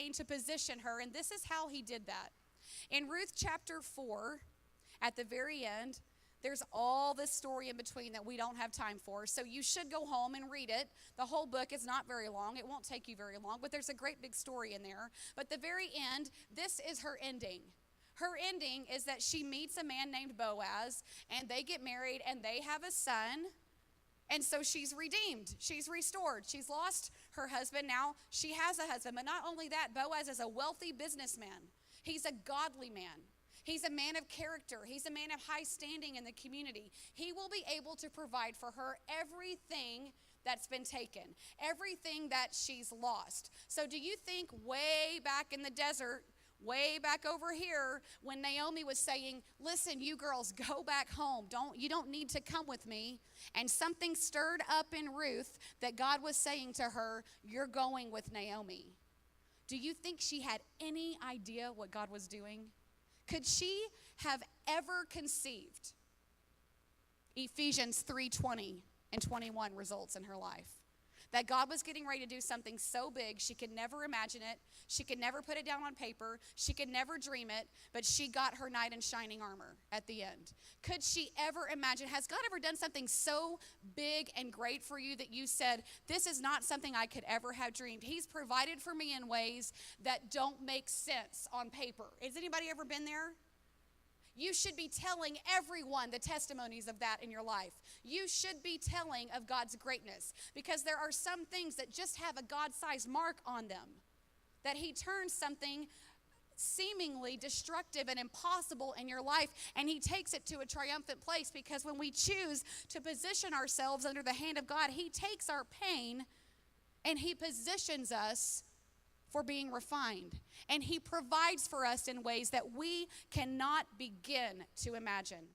working to position her, and this is how he did that. In Ruth chapter 4, at the very end, there's all this story in between that we don't have time for, so you should go home and read it. The whole book is not very long. It won't take you very long, but there's a great big story in there. But the very end, this is her ending. Her ending is that she meets a man named Boaz, and they get married, and they have a son. And so she's redeemed. She's restored. She's lost her husband. Now she has a husband. But not only that, Boaz is a wealthy businessman. He's a godly man. He's a man of character. He's a man of high standing in the community. He will be able to provide for her everything that's been taken, everything that she's lost. So do you think way back in the desert, way back over here, when Naomi was saying, listen, you girls, go back home. You don't need to come with me. And something stirred up in Ruth that God was saying to her, you're going with Naomi. Do you think she had any idea what God was doing? Could she have ever conceived Ephesians 3:20 and 21 results in her life? That God was getting ready to do something so big, she could never imagine it. She could never put it down on paper. She could never dream it, but she got her knight in shining armor at the end. Could she ever imagine? Has God ever done something so big and great for you that you said, this is not something I could ever have dreamed? He's provided for me in ways that don't make sense on paper. Has anybody ever been there? You should be telling everyone the testimonies of that in your life. You should be telling of God's greatness, because there are some things that just have a God-sized mark on them, that he turns something seemingly destructive and impossible in your life, and he takes it to a triumphant place, because when we choose to position ourselves under the hand of God, he takes our pain and he positions us for being refined. And he provides for us in ways that we cannot begin to imagine.